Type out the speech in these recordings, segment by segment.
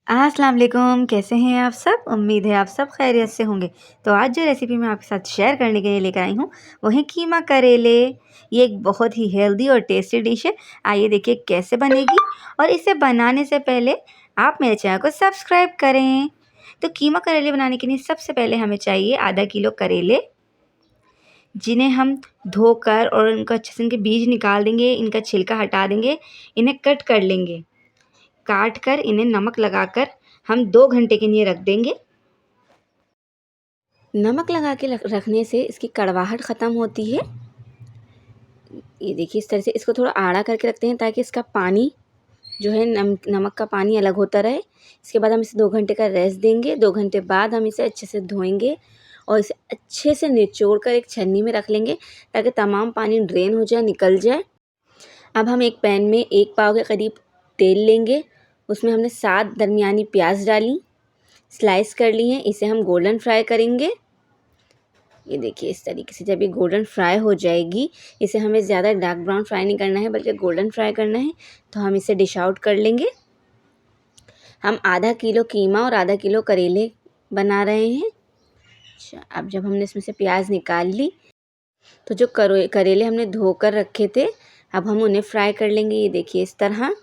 अस्सलाम वालेकुम, कैसे हैं आप सब? उम्मीद है आप सब खैरियत से होंगे। तो आज जो रेसिपी मैं आपके साथ शेयर करने के लिए लेकर आई हूँ, वो है कीमा करेले। ये एक बहुत ही हेल्दी और टेस्टी डिश है। आइए देखिए कैसे बनेगी और इसे बनाने से पहले आप मेरे चैनल को सब्सक्राइब करें। तो कीमा करेले बनाने के लिए सबसे पहले हमें चाहिए आधा किलो करेले, जिन्हें हम धोकर और उनका अच्छे से इनके बीज निकाल देंगे, इनका छिलका हटा देंगे, इन्हें कट कर लेंगे। काट कर इन्हें नमक लगाकर हम 2 घंटे के लिए रख देंगे। नमक लगा के रखने से इसकी कड़वाहट ख़त्म होती है। ये देखिए इस तरह से इसको थोड़ा आड़ा करके रखते हैं ताकि इसका पानी जो है नमक का पानी अलग होता रहे। इसके बाद हम इसे 2 घंटे का रेस्ट देंगे। 2 घंटे बाद हम इसे अच्छे से धोएंगे और इसे अच्छे से निचोड़ कर एक छन्नी में रख लेंगे ताकि तमाम पानी ड्रेन हो जाए, निकल जाए। अब हम एक पैन में 1 पाव के करीब तेल लेंगे। उसमें हमने 7 दरमियानी प्याज डाली, स्लाइस कर ली हैं। इसे हम गोल्डन फ्राई करेंगे। ये देखिए इस तरीके से जब ये गोल्डन फ्राई हो जाएगी, इसे हमें ज़्यादा डार्क ब्राउन फ्राई नहीं करना है बल्कि गोल्डन फ्राई करना है। तो हम इसे डिश आउट कर लेंगे। हम आधा किलो कीमा और आधा किलो करेले बना रहे हैं। अच्छा, अब जब हमने इसमें से प्याज निकाल ली तो जो करेले हमने धोकर रखे थे, अब हम उन्हें फ्राई कर लेंगे। ये देखिए इस तरह।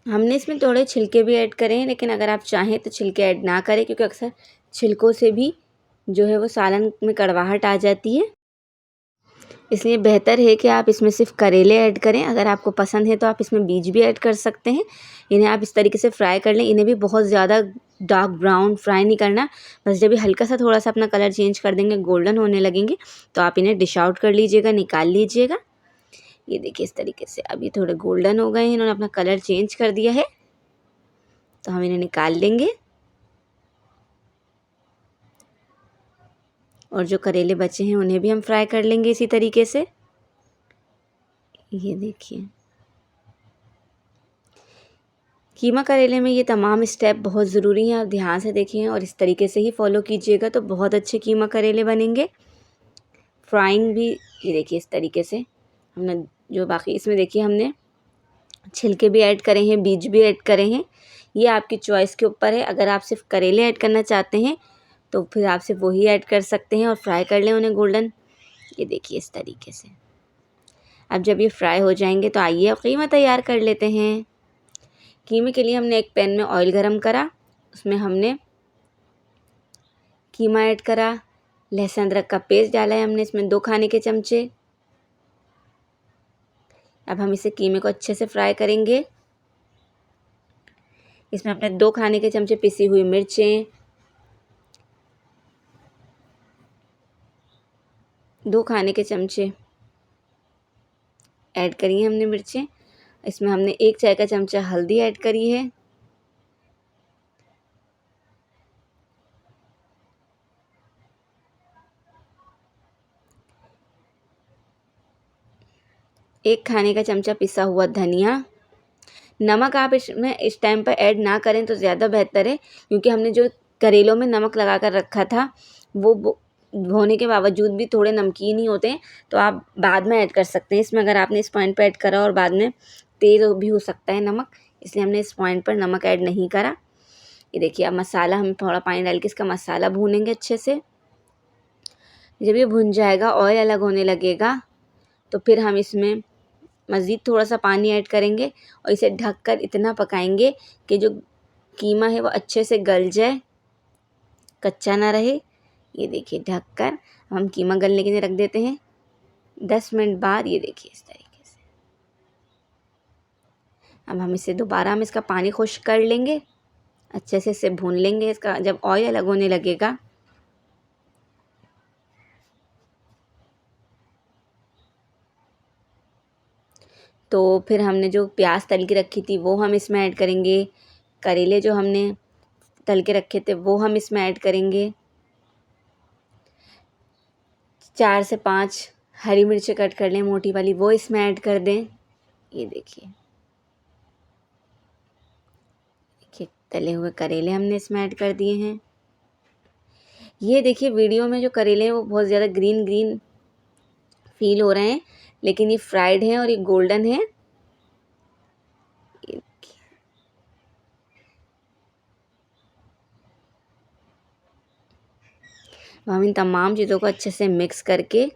हमने इसमें थोड़े छिलके भी ऐड करे हैं, लेकिन अगर आप चाहें तो छिलके ऐड ना करें, क्योंकि अक्सर छिलकों से भी जो है वो सालन में कड़वाहट आ जाती है। इसलिए बेहतर है कि आप इसमें सिर्फ करेले ऐड करें। अगर आपको पसंद है तो आप इसमें बीज भी ऐड कर सकते हैं। इन्हें आप इस तरीके से फ्राई कर लें। इन्हें भी बहुत ज़्यादा डार्क ब्राउन फ्राई नहीं करना, बस जब ये हल्का सा थोड़ा सा अपना कलर चेंज कर देंगे, गोल्डन होने लगेंगे, तो आप इन्हें डिश आउट कर लीजिएगा, निकाल लीजिएगा। ये देखिए इस तरीके से अब ये थोड़े गोल्डन हो गए हैं, इन्होंने अपना कलर चेंज कर दिया है, तो हम इन्हें निकाल लेंगे। और जो करेले बचे हैं उन्हें भी हम फ्राई कर लेंगे इसी तरीके से। ये देखिए कीमा करेले में ये तमाम स्टेप बहुत ज़रूरी हैं, आप ध्यान से देखें और इस तरीके से ही फॉलो कीजिएगा तो बहुत अच्छे कीमा करेले बनेंगे। फ्राइंग भी ये देखिए इस तरीके से हमने जो बाकी इसमें देखिए हमने छिलके भी ऐड करे हैं, बीज भी ऐड करे हैं। ये आपकी चॉइस के ऊपर है। अगर आप सिर्फ करेले ऐड करना चाहते हैं तो फिर आप सिर्फ वही ऐड कर सकते हैं और फ्राई कर लें उन्हें गोल्डन। ये देखिए इस तरीके से। अब जब ये फ्राई हो जाएंगे तो आइए अब कीमा तैयार कर लेते हैं। कीमे के लिए हमने एक पैन में ऑयल गरम करा, उसमें हमने कीमा ऐड करा, लहसुन अदरक का पेस्ट डाला है हमने इसमें 2 खाने के चमचे। अब हम इसे कीमे को अच्छे से फ्राई करेंगे। इसमें हमने 2 खाने के चमचे पिसी हुई मिर्चें, 2 खाने के चमचे ऐड करी हैं हमने मिर्चें। इसमें हमने 1 चाय का चमचा हल्दी ऐड करी है। एक खाने का चमचा पिसा हुआ धनिया। नमक आप इसमें इस टाइम पर ऐड ना करें तो ज़्यादा बेहतर है, क्योंकि हमने जो करेलों में नमक लगा कर रखा था वो होने के बावजूद भी थोड़े नमकीन ही होते हैं, तो आप बाद में ऐड कर सकते हैं इसमें। अगर आपने इस पॉइंट पर ऐड करा और बाद में तेज़ भी हो सकता है नमक, इसलिए हमने इस पॉइंट पर नमक ऐड नहीं करा। ये देखिए अब मसाला हम थोड़ा पानी डाल के इसका मसाला भूनेंगे अच्छे से। जब ये भुन जाएगा, ऑयल अलग होने लगेगा, तो फिर हम इसमें मज़ीद थोड़ा सा पानी ऐड करेंगे और इसे ढककर इतना पकाएंगे कि जो कीमा है वो अच्छे से गल जाए, कच्चा ना रहे। ये देखिए ढककर हम कीमा गलने के लिए रख देते हैं। 10 मिनट बाद ये देखिए इस तरीके से। अब हम इसे दोबारा हम इसका पानी खुश्क कर लेंगे, अच्छे से इसे भून लेंगे। इसका जब ऑयल अलग होने लगेगा तो फिर हमने जो प्याज तल के रखी थी वो हम इसमें ऐड करेंगे। करेले जो हमने तल के रखे थे वो हम इसमें ऐड करेंगे। 4 से 5 हरी मिर्चें कट कर लें मोटी वाली, वो इसमें ऐड कर दें। ये देखिए तले हुए करेले हमने इसमें ऐड कर दिए हैं। ये देखिए वीडियो में जो करेले हैं वो बहुत ज़्यादा ग्रीन ग्रीन फील हो रहे हैं, लेकिन ये फ्राइड हैं और ये गोल्डन है। अब हम इन तमाम चीज़ों को अच्छे से मिक्स करके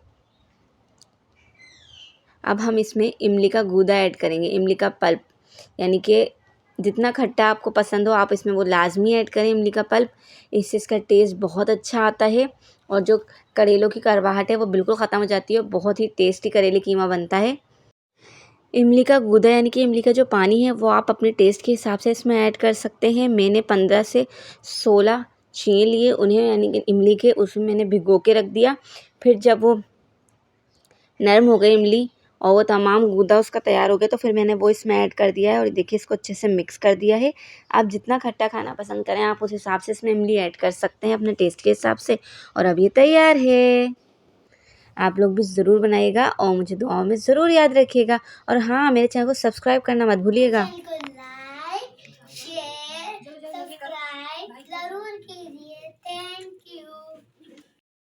अब हम इसमें इमली का गूदा ऐड करेंगे, इमली का पल्प, यानी कि जितना खट्टा आपको पसंद हो आप इसमें वो लाजमी ऐड करें इमली का पल्प। इससे इसका टेस्ट बहुत अच्छा आता है और जो करेलों की कड़वाहट है वो बिल्कुल ख़त्म हो जाती है। बहुत ही टेस्टी करेले कीमा बनता है। इमली का गूदा यानी कि इमली का जो पानी है वो आप अपने टेस्ट के हिसाब से इसमें ऐड कर सकते हैं। मैंने 15 से 16 चीनी लिए, उन्हें यानी कि इमली के उसमें मैंने भिगो के रख दिया। फिर जब वो नरम हो गई इमली और वो तमाम गूदा उसका तैयार हो गया तो फिर मैंने वो इसमें ऐड कर दिया है और देखिए इसको अच्छे से मिक्स कर दिया है। आप जितना खट्टा खाना पसंद करें आप उस हिसाब से इसमें इमली ऐड कर सकते हैं अपने टेस्ट के हिसाब से। और अब ये तैयार है। आप लोग भी ज़रूर बनाइएगा और मुझे दुआओं में ज़रूर याद रखिएगा। और हाँ, मेरे चैनल को सब्सक्राइब करना मत भूलिएगा।